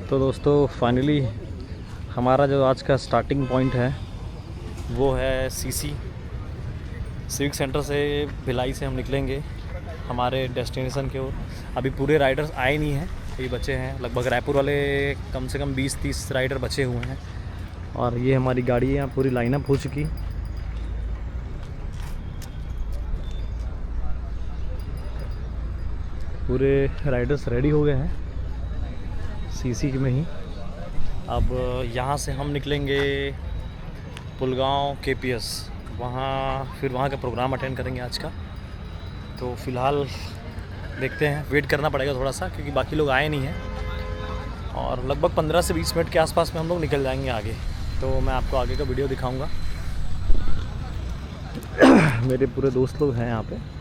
तो दोस्तों फाइनली हमारा जो आज का स्टार्टिंग पॉइंट है वो है सीसी सिविक सेंटर से। भिलाई से हम निकलेंगे हमारे डेस्टिनेशन की ओर। अभी पूरे राइडर्स आए नहीं हैं, ये बचे हैं लगभग रायपुर वाले कम से कम 20-30 राइडर बचे हुए हैं। और ये हमारी गाड़ी है, यहाँ पूरी लाइनअप हो चुकी। पूरे राइडर्स रेडी हो गए हैं सीसी में ही। अब यहाँ से हम निकलेंगे पुलगांव KPS, फिर वहाँ का प्रोग्राम अटेंड करेंगे आज का। तो फ़िलहाल देखते हैं, वेट करना पड़ेगा थोड़ा सा क्योंकि बाकी लोग आए नहीं हैं। और लगभग 15 से 20 मिनट के आसपास में हम लोग निकल जाएंगे आगे। तो मैं आपको आगे का वीडियो दिखाऊंगा। मेरे पूरे दोस्त लोग हैं यहाँ पे।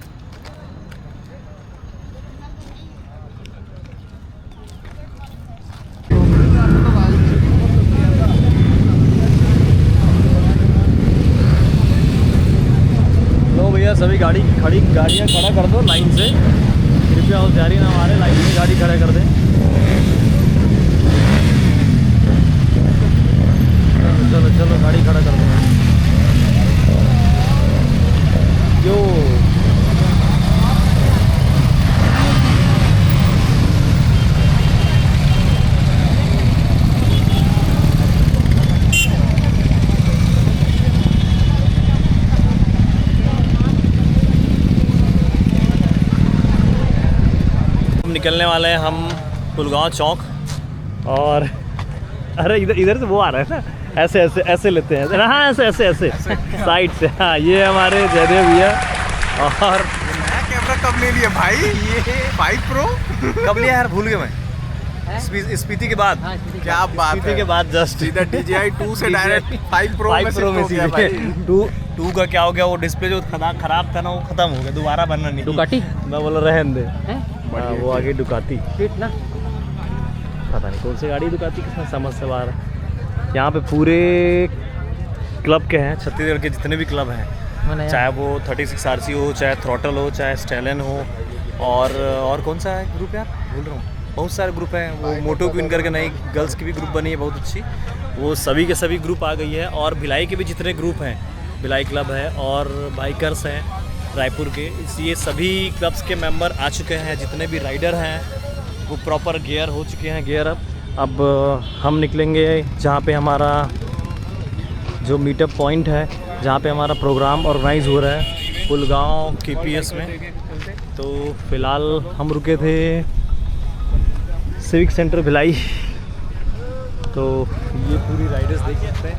सभी गाड़ियाँ खड़ा कर दो लाइन से, कृपया होशियारी ना मारे, लाइन में गाड़ी खड़ा कर दें। चलो चलो गाड़ी खड़ा कर दो। यो निकलने वाले हैं हम पुलगांव चौक। और अरे इधर से वो आ रहा है ना, ऐसे लेते हैं। हाँ ऐसे साइड से। हाँ ये हमारे जयदेव भैया। और कैमरा कब ले लिया भाई? ये 5 प्रो कब लिया यार, भूल गया मैं। स्पीति के बाद। क्या बात है, के बाद जस्ट सीधा DJI 2 से डायरेक्ट 5 प्रो में सीधे भाई। 2 का क्या हो गया, वो डिस्प्ले जो खराब था ना वो खत्म हो गया, दोबारा बनना नहीं। डुकाटी मैं बोला रहने दे। वो आगे डुकाती ना, पता नहीं कौन सी गाड़ी डुकाती, किसने समझ से बाहर है। यहाँ पे पूरे क्लब के हैं, छत्तीसगढ़ के जितने भी क्लब हैं, चाहे वो 36 RC हो, चाहे थ्रॉटल हो, चाहे स्टैलियन हो, और कौन सा है ग्रुप यार, भूल रहा हूँ। बहुत सारे ग्रुप हैं। वो मोटो क्वीन करके नई गर्ल्स की भी ग्रुप बनी है बहुत अच्छी, वो सभी के सभी ग्रुप आ गई है। और भिलाई के भी जितने ग्रुप हैं, भिलाई क्लब है और बाइकर्स हैं रायपुर के, ये सभी क्लब्स के मेंबर आ चुके हैं। जितने भी राइडर हैं वो प्रॉपर गियर हो चुके हैं, गियर अप। अब हम निकलेंगे जहाँ पे हमारा जो मीटअप पॉइंट है, जहाँ पे हमारा प्रोग्राम ऑर्गेनाइज हो रहा है पुलगांव KPS में। तो फ़िलहाल हम रुके थे सिविक सेंटर भिलाई। तो ये पूरी राइडर्स देख सकते हैं,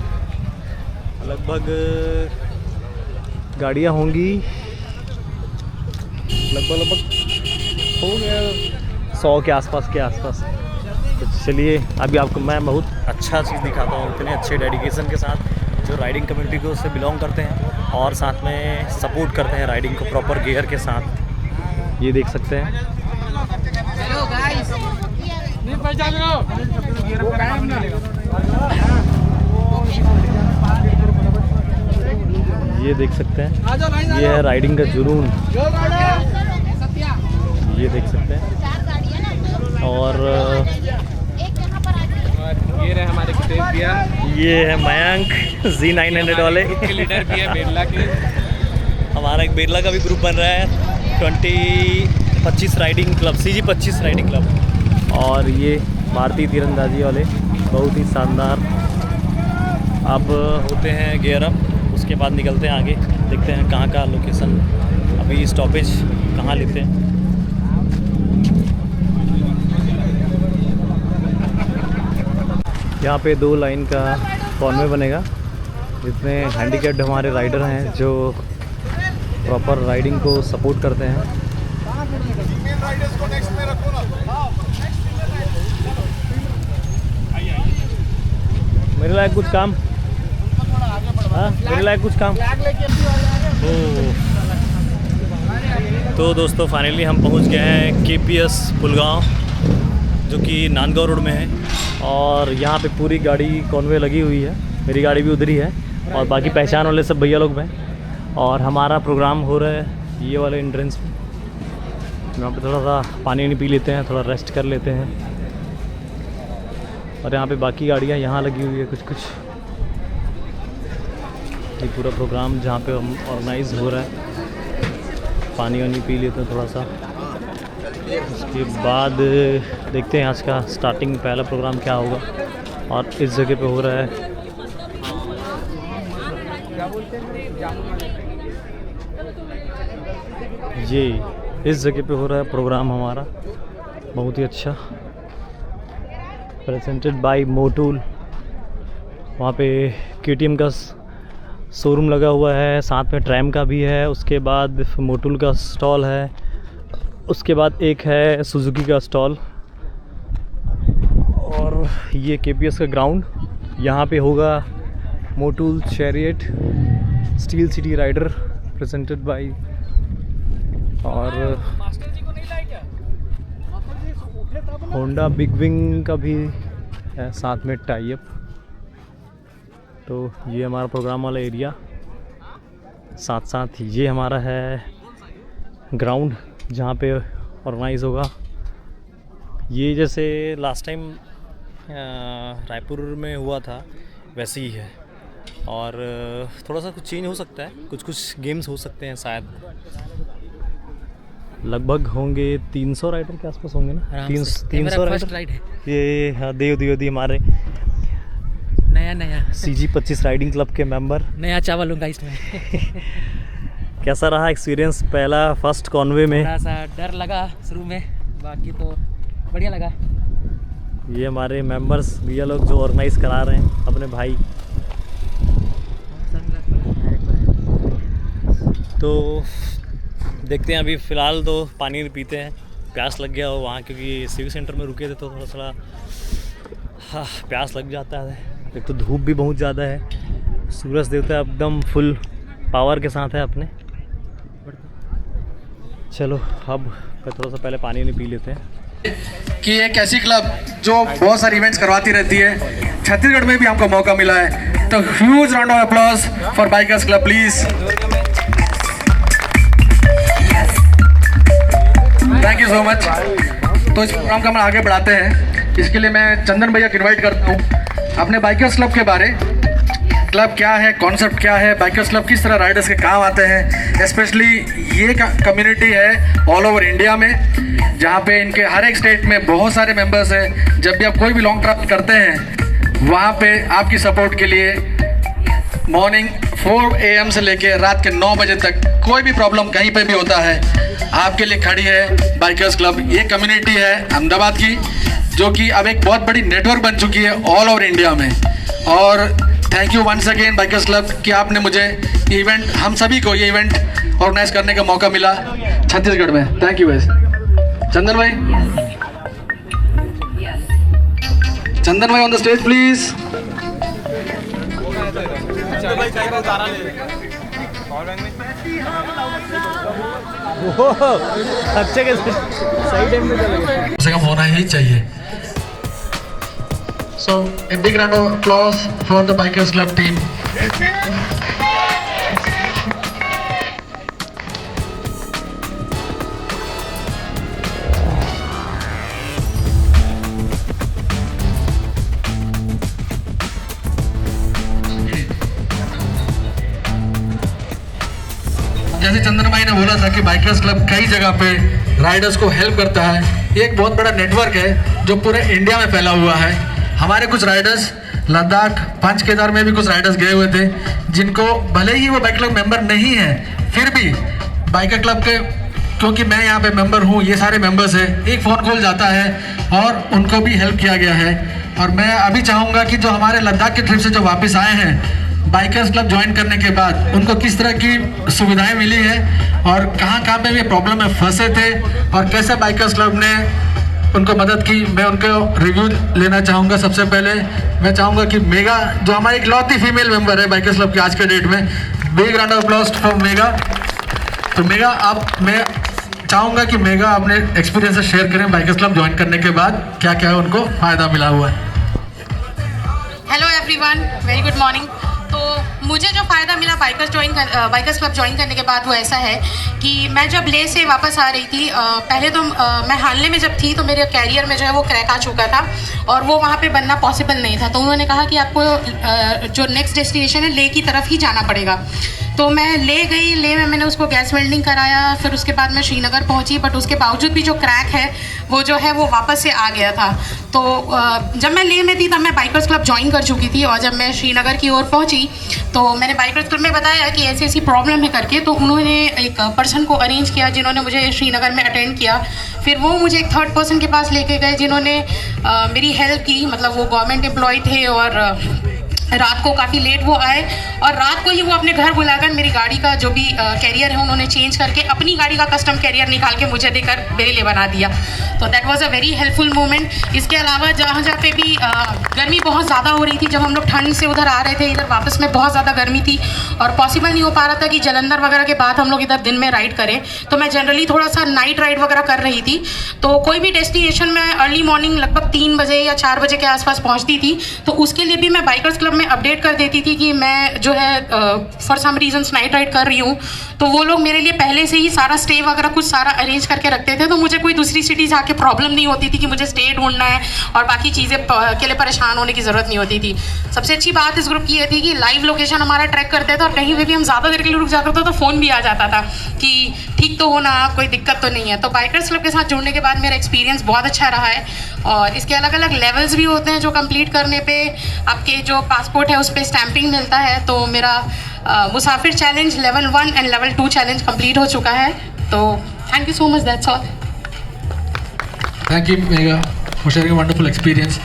लगभग गाड़ियाँ होंगी लगभग हो गया 100 के आसपास। तो चलिए अभी आपको मैं बहुत अच्छा चीज़ दिखाता हूँ, इतने अच्छे डेडिकेशन के साथ जो राइडिंग कम्युनिटी को से बिलोंग करते हैं और साथ में सपोर्ट करते हैं राइडिंग को प्रॉपर गियर के साथ। ये देख सकते हैं। ये देख सकते हैं, ये है राइडिंग का जुनून, ये देख सकते हैं। और ये रहे हमारे भैया, ये है मयंक Z900 वाले लीडर भी है बेरला के। हमारा एक बेरला का भी ग्रुप बन रहा है, 25 riding club, CG 25 riding club. और ये भारतीय तीरंदाजी वाले, बहुत ही शानदार। अब होते हैं गियर अप, उसके बाद निकलते हैं आगे, देखते हैं कहाँ का लोकेशन, अभी स्टॉपेज कहाँ लेते हैं। यहाँ पे 2 लाइन का कॉर्नर बनेगा। जितने हैंडीकैप्ड हमारे राइडर हैं जो प्रॉपर राइडिंग को सपोर्ट करते हैं। मेरे लायक कुछ काम, हाँ मेरे लायक कुछ काम। तो दोस्तों फाइनली हम पहुंच गए हैं KPS पुलगांव, जो कि नांदगांव रोड में है। और यहाँ पे पूरी गाड़ी कॉन्वे लगी हुई है, मेरी गाड़ी भी उधर ही है और बाकी पहचान वाले सब भैया लोग हैं। और हमारा प्रोग्राम हो रहा है ये वाले एंट्रेंस में। यहाँ पे थोड़ा सा पानी पी लेते हैं, थोड़ा रेस्ट कर लेते हैं। और यहाँ पे बाकी गाड़ियाँ यहाँ लगी हुई है कुछ कुछ। ये पूरा प्रोग्राम जहाँ पे हम ऑर्गेनाइज हो रहा है। पानी वानी पी लेते हैं थोड़ा सा, उसके बाद देखते हैं आज का स्टार्टिंग पहला प्रोग्राम क्या होगा। और इस जगह पे हो रहा है ये, इस जगह पे हो रहा है प्रोग्राम हमारा, बहुत ही अच्छा, प्रेजेंटेड बाय मोटूल। वहाँ पे KTM का शोरूम लगा हुआ है, साथ में ट्रैम का भी है, उसके बाद मोटूल का स्टॉल है, उसके बाद एक है सुजुकी का स्टॉल। और ये KPS का ग्राउंड, यहाँ पे होगा Motul chariot steel city rider presented by. और होंडा बिग विंग का भी है साथ में टाई अप। तो ये हमारा प्रोग्राम वाला एरिया, साथ साथ ये हमारा है ग्राउंड जहाँ पे ऑर्गेनाइज होगा। ये जैसे लास्ट टाइम रायपुर में हुआ था वैसे ही है, और थोड़ा सा कुछ चेंज हो सकता है, कुछ कुछ गेम्स हो सकते हैं शायद। लगभग होंगे 300 राइडर के आसपास होंगे ना, 300 राइडर है। ये हाँ, देव हमारे नया CG 25 राइडिंग क्लब के मेंबर, नया चावल लूँगा इसमें। कैसा रहा एक्सपीरियंस पहला फर्स्ट कॉन्वे में? थोड़ा सा डर लगा शुरू में, बाकी तो बढ़िया लगा। ये हमारे मेंबर्स भैया लोग जो ऑर्गेनाइज करा रहे हैं, अपने भाई। तो देखते हैं, अभी फ़िलहाल तो पानी पीते हैं, प्यास लग गया हो वहाँ, क्योंकि सिविक सेंटर में रुके थे तो थोड़ा हाँ प्यास लग जाता है। एक तो धूप भी बहुत ज़्यादा है, सूरज देवता एकदम फुल पावर के साथ है अपने। चलो अब थोड़ा सा पहले पानी नहीं पी लेते हैं। कि एक ऐसी क्लब जो बहुत सारे इवेंट्स करवाती रहती है, छत्तीसगढ़ में भी हमको मौका मिला है, तो huge round of applause for bikers club please. Thank you so much. तो इस प्रोग्राम का हम आगे बढ़ाते हैं, इसके लिए मैं चंदन भैया को इन्वाइट करता हूँ अपने बाइकर्स क्लब के बारे। क्लब क्या है, कॉन्सेप्ट क्या है, बाइकर्स क्लब किस तरह राइडर्स के काम आते हैं। स्पेशली ये कम्युनिटी है ऑल ओवर इंडिया में, जहाँ पे इनके हर एक स्टेट में बहुत सारे मेंबर्स हैं। जब भी आप कोई भी लॉन्ग ट्रैवल करते हैं, वहाँ पे आपकी सपोर्ट के लिए मॉर्निंग 4 AM से लेके रात के 9 बजे तक कोई भी प्रॉब्लम कहीं पे भी होता है, आपके लिए खड़ी है बाइकर्स क्लब। ये कम्युनिटी है अहमदाबाद की, जो कि अब एक बहुत बड़ी नेटवर्क बन चुकी है ऑल ओवर इंडिया में। और thank you once again bikers club कि आपने मुझे ये इवेंट, हम सभी को ये इवेंट ऑर्गेनाइज करने का मौका मिला छत्तीसगढ़ में। थैंक यू वैस। चंदन भाई ऑन द स्टेज प्लीज। अच्छे के सही टाइम में चले गए, कम से कम होना ही चाहिए। So a big round of applause for the Bikers Club team. जैसे चंदन भाई ने बोला था कि बाइकर्स क्लब कई जगह पे राइडर्स को हेल्प करता है, ये एक बहुत बड़ा नेटवर्क है जो पूरे इंडिया में फैला हुआ है। हमारे कुछ राइडर्स लद्दाख, पंच केदार में भी कुछ राइडर्स गए हुए थे, जिनको भले ही वो बाइक क्लब मेंबर नहीं है, फिर भी बाइकर क्लब के, क्योंकि मैं यहाँ पे मेंबर हूँ, ये सारे मेंबर्स हैं, एक फ़ोन कॉल जाता है और उनको भी हेल्प किया गया है। और मैं अभी चाहूँगा कि जो हमारे लद्दाख की ट्रिप से जो वापस आए हैं, बाइकर्स क्लब ज्वाइन करने के बाद उनको किस तरह की सुविधाएं मिली है और कहाँ पे भी प्रॉब्लम में फंसे थे और कैसे बाइकर्स क्लब ने उनको मदद की, मैं उनको रिव्यू लेना चाहूँगा। सबसे पहले मैं चाहूँगा कि मेगा, जो हमारी इकलौती फीमेल मेंबर है बाइकर्स क्लब की आज के डेट में, big round of applause for mega. तो मेगा, आप, मैं चाहूँगा कि मेगा अपने एक्सपीरियंस शेयर करें बाइकर्स क्लब ज्वाइन करने के बाद क्या क्या है उनको फ़ायदा मिला हुआ है। Hello everyone, very good morning. तो मुझे जो फ़ायदा मिला बाइकर्स क्लब ज्वाइन करने के बाद वो ऐसा है कि मैं जब ले से वापस आ रही थी, पहले तो मैं हानले में जब थी तो मेरे कैरियर में जो है वो क्रैक आ चुका था और वो वहाँ पे बनना पॉसिबल नहीं था। तो उन्होंने कहा कि आपको जो नेक्स्ट डेस्टिनेशन है ले की तरफ ही जाना पड़ेगा। तो मैं ले गई, ले में मैंने उसको गैस वेल्डिंग कराया, फिर उसके बाद मैं श्रीनगर पहुंची, बट उसके बावजूद भी जो क्रैक है वो जो है वो वापस से आ गया था। तो जब मैं ले में थी तब मैं बाइकर्स क्लब ज्वाइन कर चुकी थी और जब मैं श्रीनगर की ओर पहुंची तो मैंने बाइकर्स क्लब में बताया कि ऐसी ऐसी प्रॉब्लम है करके, तो उन्होंने एक पर्सन को अरेंज किया जिन्होंने मुझे श्रीनगर में अटेंड किया। फिर वो मुझे एक थर्ड पर्सन के पास लेके गए जिन्होंने मेरी हेल्प की। मतलब वो गवर्नमेंट एम्प्लॉय थे और रात को काफ़ी लेट वो आए और रात को ही वो अपने घर बुलाकर मेरी गाड़ी का जो भी कैरियर है उन्होंने चेंज करके अपनी गाड़ी का कस्टम कैरियर निकाल के मुझे देकर मेरे लिए बना दिया। तो that was a very helpful moment. इसके अलावा जहाँ पे भी गर्मी बहुत ज़्यादा हो रही थी, जब हम लोग ठंड से उधर आ रहे थे, इधर वापस में बहुत ज़्यादा गर्मी थी और पॉसिबल नहीं हो पा रहा था कि जलंधर वगैरह के बाद हम लोग इधर दिन में राइड करें। तो मैं जनरली थोड़ा सा नाइट राइड वगैरह कर रही थी। तो कोई भी डेस्टिनेशन में अर्ली मॉर्निंग लगभग 3 बजे या 4 बजे के आसपास पहुँचती थी, तो उसके लिए भी मैं बाइकर्स क्लब में अपडेट कर देती थी कि मैं जो है for some reasons night ride कर रही हूँ। तो वो लोग मेरे लिए पहले से ही सारा स्टे वगैरह कुछ सारा अरेंज करके रखते थे, तो मुझे कोई दूसरी सिटी जाके प्रॉब्लम नहीं होती थी कि मुझे स्टे ढूंढना है और बाकी चीज़ें के लिए परेशान होने की ज़रूरत नहीं होती थी। सबसे अच्छी बात इस ग्रुप की ये थी कि लाइव लोकेशन हमारा ट्रैक करते थे और कहीं पे भी हम ज़्यादा देर के लिए रुक जाते थे तो फ़ोन भी आ जाता था कि ठीक तो हो ना, कोई दिक्कत तो नहीं है। तो बाइकर्स क्लब के साथ जुड़ने के बाद मेरा एक्सपीरियंस बहुत अच्छा रहा है और इसके अलग अलग लेवल्स भी होते हैं जो कंप्लीट करने पे आपके जो पासपोर्ट है उस पर स्टैंपिंग मिलता है। तो मेरा मुसाफिर challenge level 1 and level 2 challenge complete हो चुका है। तो thank you so much, that's all. Thank you mega for sharing wonderful experience.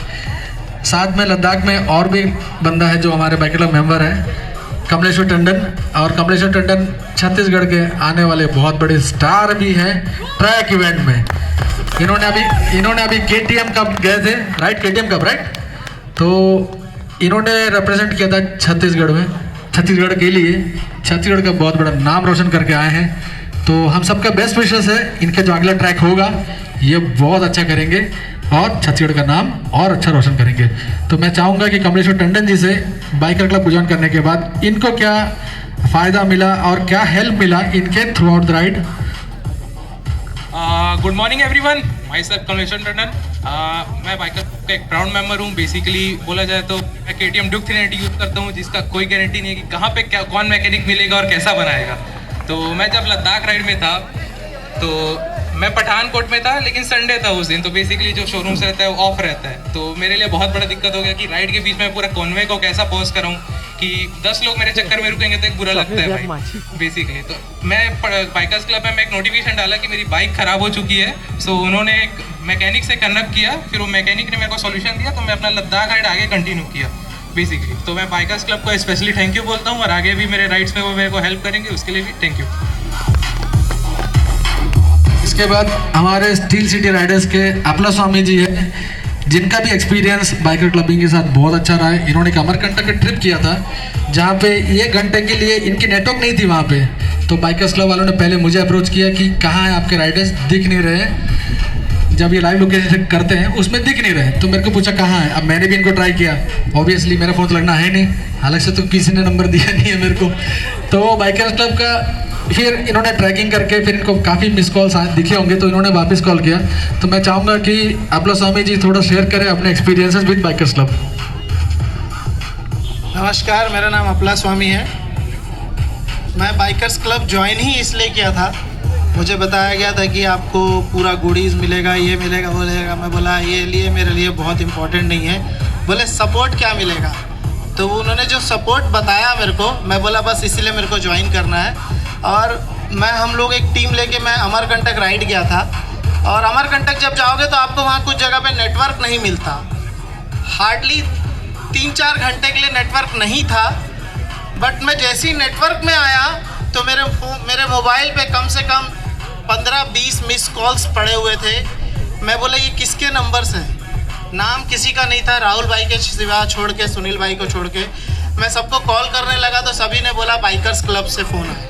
साथ में लद्दाख में और भी बंदा है जो हमारे बाइकर क्लब मेंबर है, कमलेश्वर टंडन। और कमलेश्वर टंडन छत्तीसगढ़ के आने वाले बहुत बड़े स्टार भी हैं ट्रैक इवेंट में। इन्होंने अभी KTM कप गए थे, राइट? KTM cup, right? तो इन्होंने रिप्रेजेंट किया था छत्तीसगढ़ में, छत्तीसगढ़ के लिए। छत्तीसगढ़ का बहुत बड़ा नाम रोशन करके आए हैं। तो हम सबका बेस्ट विशेस है, इनका जो अगला ट्रैक होगा ये बहुत अच्छा करेंगे और छत्तीसगढ़ का नाम और अच्छा रोशन करेंगे। तो मैं चाहूँगा कि कमलेश्वर टंडन जी से बाइकर क्लब ज्वाइन करने के बाद इनको क्या फ़ायदा मिला और क्या हेल्प मिला इनके through out the ride. Good morning everyone, my self Kamleshwar Tandon. मैं बाइकर का एक प्राउड मेंबर हूँ। बेसिकली बोला जाए तो मैं KTM Duke 390 यूज़ करता हूँ, जिसका कोई गारंटी नहीं है कि कहाँ पे क्या कौन मैकेनिक मिलेगा और कैसा बनाएगा। तो मैं जब लद्दाख राइड में था तो मैं पठानकोट में था, लेकिन संडे था उस दिन, तो बेसिकली जो शोरूम्स रहता है वो ऑफ रहता है। तो मेरे लिए बहुत बड़ा दिक्कत हो गया कि राइड के बीच में पूरा कॉन्वे को कैसा पॉज कराऊँ कि 10 लोग मेरे चक्कर में रुकेंगे तो एक बुरा लगता है भाई बेसिकली। तो मैं बाइकर्स क्लब में मैं एक नोटिफिकेशन डाला कि मेरी बाइक ख़राब हो चुकी है। सो उन्होंने एक मैकेनिक से कनेक्ट किया, फिर वो मैकेनिक ने मेरे को सॉल्यूशन दिया, तो मैं अपना लद्दाख राइड आगे कंटिन्यू किया बेसिकली। तो मैं बाइकर्स क्लब को स्पेशली थैंक यू बोलता हूँ और आगे भी मेरे राइड्स में वो मेरे को हेल्प करेंगे, उसके लिए भी थैंक यू। इसके बाद हमारे स्टील सिटी राइडर्स के अपला स्वामी जी है, जिनका भी एक्सपीरियंस बाइकर क्लबिंग के साथ बहुत अच्छा रहा है। इन्होंने एक अमरकंटक का ट्रिप किया था जहाँ पे 1 घंटे के लिए इनकी नेटवर्क नहीं थी वहाँ पे। तो बाइकर्स क्लब वालों ने पहले मुझे अप्रोच किया कि कहाँ है आपके राइडर्स, दिख नहीं रहे। जब ये लाइव लोकेशन करते हैं उसमें दिख नहीं रहे, तो मेरे को पूछा कहाँ है। अब मैंने भी इनको ट्राई किया, ऑब्वियसली मेरा फ़ोन तो लगना है नहीं, हालांकि से तो किसी ने नंबर दिया नहीं है मेरे को। तो बाइकर्स क्लब का फिर इन्होंने ट्रैकिंग करके फिर इनको काफ़ी मिस कॉल्स दिखे होंगे, तो इन्होंने वापस कॉल किया। तो मैं चाहूँगा कि अपला स्वामी जी थोड़ा शेयर करें अपने एक्सपीरियंसेस विद बाइकर्स क्लब। नमस्कार, मेरा नाम अपला स्वामी है। मैं बाइकर्स क्लब ज्वाइन ही इसलिए किया था, मुझे बताया गया था कि आपको पूरा गुडीज़ मिलेगा, ये मिलेगा, वो मिलेगा। मैं बोला ये लिए मेरे लिए बहुत इम्पोर्टेंट नहीं है। बोले सपोर्ट क्या मिलेगा, तो उन्होंने जो सपोर्ट बताया मेरे को, मैं बोला बस इसीलिए मेरे को ज्वाइन करना है। और हम लोग एक टीम लेके मैं अमरकंटक राइड गया था। और अमरकंटक जब जाओगे तो आपको वहाँ कुछ जगह पे नेटवर्क नहीं मिलता, हार्डली 3-4 घंटे के लिए नेटवर्क नहीं था। बट मैं जैसे ही नेटवर्क में आया तो मेरे मोबाइल पे कम से कम 15-20 मिस कॉल्स पड़े हुए थे। मैं बोला ये किसके नंबर से, नाम किसी का नहीं था, राहुल भाई के सिवा छोड़ के, सुनील भाई को छोड़ के। मैं सबको कॉल करने लगा तो सभी ने बोला बाइकर्स क्लब से फ़ोन है,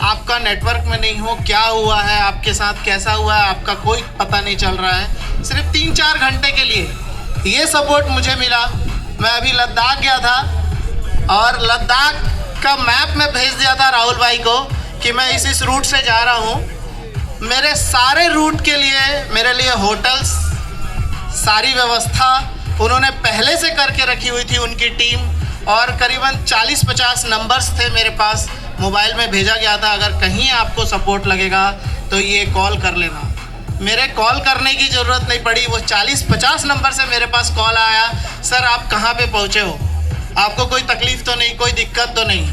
आपका नेटवर्क में नहीं हो, क्या हुआ है आपके साथ, कैसा हुआ है आपका कोई पता नहीं चल रहा है। सिर्फ 3-4 घंटे के लिए ये सपोर्ट मुझे मिला। मैं अभी लद्दाख गया था, और लद्दाख का मैप में भेज दिया था राहुल भाई को कि मैं इस रूट से जा रहा हूँ। मेरे सारे रूट के लिए मेरे लिए होटल्स, सारी व्यवस्था उन्होंने पहले से करके रखी हुई थी उनकी टीम, और करीबन 40-50 नंबर्स थे मेरे पास, मोबाइल में भेजा गया था अगर कहीं आपको सपोर्ट लगेगा तो ये कॉल कर लेना। मेरे कॉल करने की ज़रूरत नहीं पड़ी, वो 40-50 नंबर से मेरे पास कॉल आया, सर आप कहाँ पे पहुँचे हो, आपको कोई तकलीफ़ तो नहीं, कोई दिक्कत तो नहीं।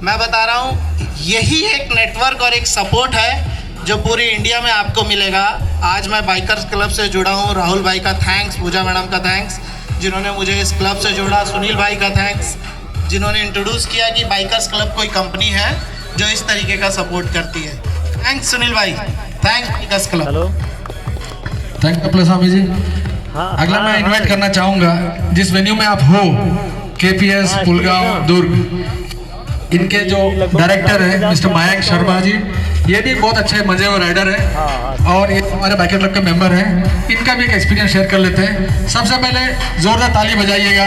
मैं बता रहा हूँ यही एक नेटवर्क और एक सपोर्ट है जो पूरी इंडिया में आपको मिलेगा। आज मैं बाइकर्स क्लब से जुड़ा हूँ, राहुल भाई का थैंक्स, पूजा मैडम का थैंक्स जिन्होंने मुझे इस क्लब से जोड़ा, सुनील भाई का थैंक्स जिन्होंने इंट्रोड्यूस किया कि बाइकर्स क्लब कोई कंपनी है जो इस तरीके का सपोर्ट करती है। थैंक्स सुनील भाई, thanks bikers club. Hello, thank you प्लसामी जी। हाँ, अगला मैं इनवाइट करना चाहूँगा जिस वेन्यू में आप हो, KPS पुलगांव दुर्ग, इनके जो डायरेक्टर हैं मिस्टर मयंक शर्मा जी, ये भी बहुत अच्छे मजे और राइडर हैं और ये हमारे बाइकर क्लब के मेंबर हैं। इनका भी एक एक्सपीरियंस शेयर कर लेते हैं। सबसे पहले जोरदार ताली बजाइएगा,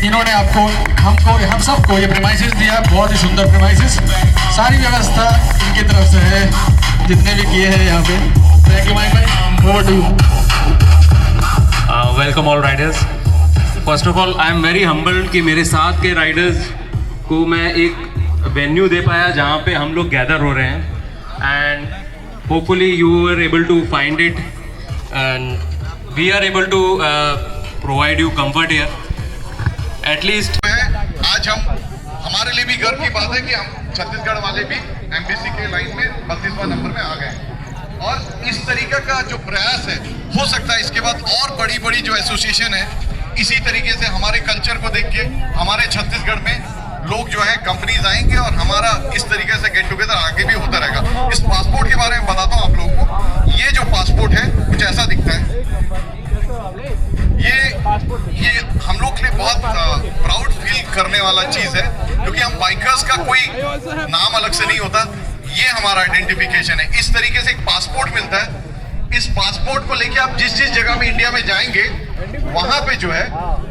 इन्होंने आपको, हमको, हम सबको ये प्रेमाइसेस दिया, बहुत ही सुंदर प्रेमाइसेस, सारी व्यवस्था इनकी तरफ से है, जितने भी किए हैं यहाँ पे। थैंक यू मयंक भाई, over to you. Welcome all riders. First of all I am very humbled कि मेरे साथ के राइडर्स को मैं एक वेन्यू दे पाया जहाँ पे हम लोग गैदर हो रहे हैं, and hopefully you are able to find it and we are able to provide you comfort here at least. आज हम, हमारे लिए भी गर्व की बात है कि हम छत्तीसगढ़ वाले भी MBC के लाइन में 32वां नंबर में आ गए, और इस तरीके का जो प्रयास है, हो सकता है इसके बाद और बड़ी बड़ी जो एसोसिएशन है इसी तरीके से हमारे कल्चर को देख के हमारे छत्तीसगढ़ में लोग जो है कंपनीज आएंगे और हमारा इस तरीके से गेट टुगेदर आगे भी होता रहेगा। इस पासपोर्ट के बारे में बताता हूँ आप लोगों को। ये जो पासपोर्ट है कुछ ऐसा दिखता है, ये हम लोग के लिए बहुत प्राउड फील करने वाला चीज है, क्योंकि हम बाइकर्स का कोई नाम अलग से नहीं होता, ये हमारा आइडेंटिफिकेशन है। इस तरीके से एक पासपोर्ट मिलता है। इस पासपोर्ट को लेके आप जिस जिस जगह में इंडिया में जाएंगे वहां पे जो है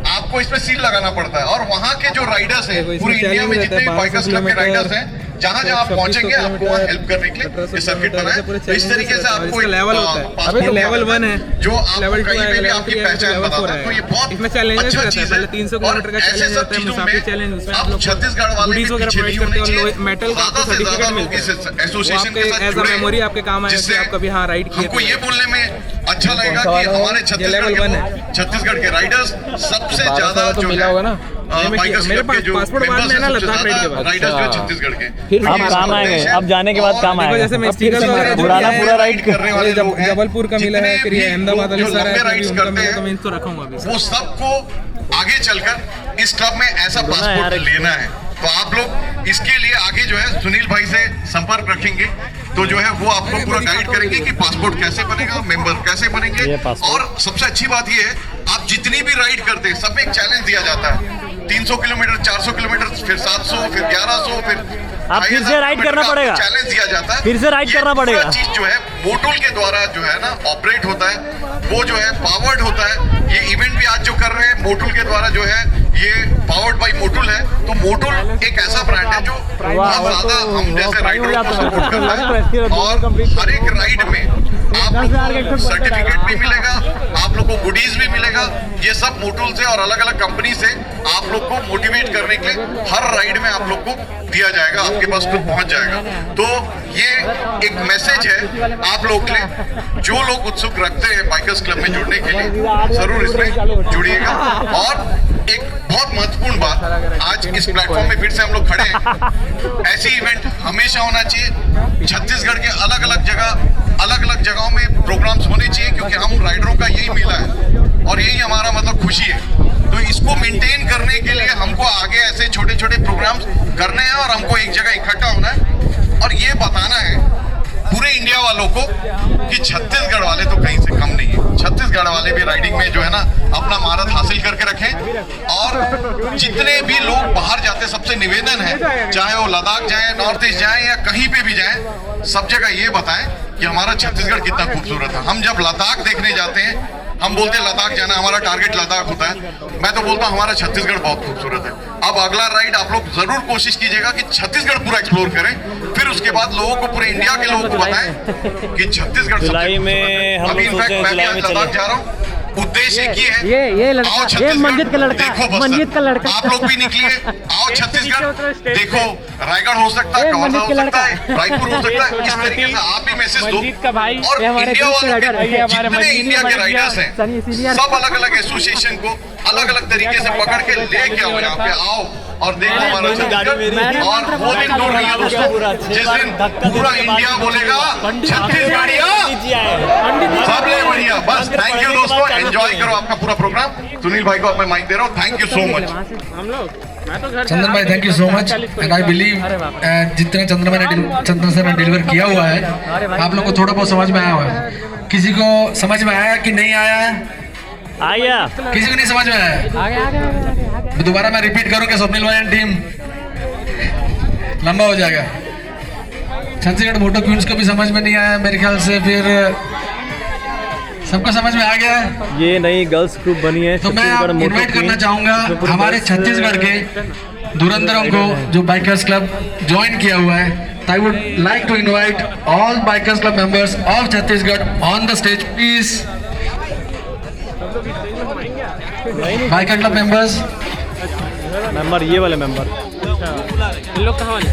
आपको इस पे सील लगाना पड़ता है, और वहां के जो राइडर्स हैं पूरी इंडिया में जितने भी बाइकर्स क्लब के राइडर्स हैं, जहां जहां आप पहुंचेंगे आपको वहां हेल्प करने के लिए ये सर्किट बना है। तो इस तरीके से आपको लेवल होता है, लेवल 1 है जो आपको कहीं पे भी आपकी पहचान बताता है। तो ये बहुत अच्छा चीज है। 300 किलोमीटर का चैलेंज होता है, मुसाफिर चैलेंज, उसमें आप लोग छत्तीसगढ़ वाले भी पीछे नहीं होने चाहिए। मेटल का आपको सर्टिफिकेट मिलता है, एसोसिएशन के साथ एज अ मेमोरी आपके काम आएगा कि आप कभी हाँ राइड किए। हमको ये बोलने में अच्छा लगेगा कि हमारे छत्तीसगढ़ के राइडर्स सबसे ज्यादा जो है बाइकर्स क्लब के जो मेंबर्स हैं, राइडर्स जो छत्तीसगढ़ के, अब काम आएंगे, अब जाने के बाद काम आएगा। जैसे मैं पुराना पूरा राइड करने वाले लोग हैं, जबलपुर का मिला है, फिर ये अहमदाबाद वाले सारा लंबे राइड्स करते हैं, तो मैं इनको रखूंगा अभी। वो सबको आगे चलकर इस क्लब में ऐसा पासपोर्ट लेना है। तो आप लोग इसके लिए आगे जो है सुनील भाई से संपर्क रखेंगे, तो जो है वो आपको पूरा गाइड करेंगे कि पासपोर्ट कैसे बनेगा, मेंबर कैसे बनेंगे। और सबसे अच्छी बात ये है, आप जितनी भी राइड करते हैं सब में एक चैलेंज दिया जाता है। 300 किलोमीटर, 400 किलोमीटर, फिर 700, फिर 1100, फिर आप फिर से राइड करना पड़ेगा, चैलेंज दिया जाता है, फिर से राइड करना पड़ेगा। चीज जो है मोटूल के द्वारा जो है ना ऑपरेट होता है, वो जो है पावर्ड होता है। ये इवेंट भी आज जो कर रहे हैं मोटूल के द्वारा जो है, ये पावर्ड बाय मोटूल है। तो मोटूल एक ऐसा ब्रांड है जो बहुत ज्यादा हम जैसे राइडरों को सपोर्ट करता है, और हर एक राइड में आप लोग को सर्टिफिकेट भी मिलेगा, आप लोग को गुडीज भी मिलेगा। ये सब मोटूल से और अलग अलग कंपनी से आप लोग को मोटिवेट करने के लिए हर राइड में आप लोग को दिया जाएगा, आपके पास तो पहुंच जाएगा। तो ये एक मैसेज है आप लोग के लिए, जो लोग उत्सुक रखते हैं बाइकर्स क्लब में जुड़ने के लिए, जरूर इसमें जुड़िएगा। और एक बहुत महत्वपूर्ण बात, आज इस प्लेटफॉर्म में फिर से हम लोग खड़े हैं, ऐसी इवेंट हमेशा होना चाहिए। छत्तीसगढ़ के अलग अलग जगहों में प्रोग्राम्स होने चाहिए, क्योंकि हम राइडरों का यही मेला है और यही हमारा मतलब खुशी है। तो इसको मेंटेन करने के लिए हमको आगे ऐसे छोटे छोटे प्रोग्राम्स करने हैं, और हमको एक जगह इकट्ठा होना है और ये बताना है पूरे इंडिया वालों को कि छत्तीसगढ़ वाले तो कहीं से कम नहीं है। छत्तीसगढ़ वाले भी राइडिंग में जो है ना अपना महारत हासिल करके रखें। और जितने भी लोग बाहर जाते, सबसे निवेदन है, चाहे वो लद्दाख जाएं, नॉर्थ ईस्ट जाएं या कहीं पे भी जाएं, सब जगह ये बताएं कि हमारा छत्तीसगढ़ कितना खूबसूरत है। हम जब लद्दाख देखने जाते हैं हम बोलते हैं लद्दाख जाना, हमारा टारगेट लद्दाख होता है। मैं तो बोलता हूँ हमारा छत्तीसगढ़ बहुत खूबसूरत है। अब अगला राइड आप लोग जरूर कोशिश कीजिएगा कि छत्तीसगढ़ पूरा एक्सप्लोर करें, फिर उसके बाद लोगों को, पूरे इंडिया के लोगों को बताएं कि छत्तीसगढ़ जुलाई में हम अभी लोग इनफैक्ट सोचे हैं मैं भी जुलाई आज में लद्दाख चले। जा रहा हूँ। उद्देश्य एक ही है, ये लड़का, आओ ये छत्तीसगढ़, मंजित का लड़का, देखो बस्तर, मंजित का लड़का। आप लोग भी निकलिए, आओ छत्तीसगढ़ देखो, रायगढ़ हो सकता है, कवर्धा हो सकता है, रायपुर हो सकता है। इस तरीके से आप भी मैसेज दो, और इंडिया वालों के जितने इंडिया के राइडर्स हैं सब अलग अलग एसोसिएशन को अलग अलग तरीके से पकड़ के लेके आओ, यहाँ पे आओ और देखो हमारा छत्तीसगढ़। और वो दिन दूर नहीं है दोस्तों, जिस दिन पूरा इंडिया बोलेगा छत्तीसगढ़िया सबले बढ़िया। बस थैंक यू दोस्तों, एंजॉय करो आपका पूरा प्रोग्राम। सुनील भाई को मैं माइक दे रहा हूँ, थैंक यू सो मच। चंदन भाई thank you so much, and I believe जितना चंदन सर ने डिलीवर किया हुआ है आप लोग को थोड़ा बहुत समझ में आया हुआ है। किसी को समझ में आया कि नहीं आया है? आया, किसी को नहीं समझ में आया? दोबारा मैं रिपीट करूँ कि स्वप्निल भाई एंड टीम लंबा हो जाएगा। छत्तीसगढ़ मोटो क्वींस को भी समझ में नहीं आया मेरे ख्याल से, फिर सबको समझ में आ गया है। ये नई गर्ल्स ग्रुप बनी है तो मैं आप इनवाइट करना चाहूंगा हमारे छत्तीसगढ़ के धुरंधरों को जो बाइकर्स क्लब ज्वाइन किया हुआ है। I would like to invite all bikers club members of Chhattisgarh on the stage, please. Biker club members. Member, ये वाले मेंबर, इन लोग कहाँ वाले?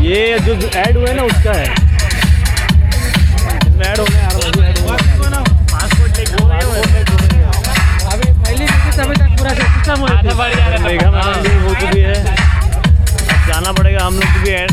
ये जो ऐड हुए ना उसका है, इसमें ऐड हो गया यार। अभी पहली से अभी तक पूरा सिस्टम हो मेघा मैडम भी हो चुकी है, अब जाना पड़ेगा हम लोग को भी ऐड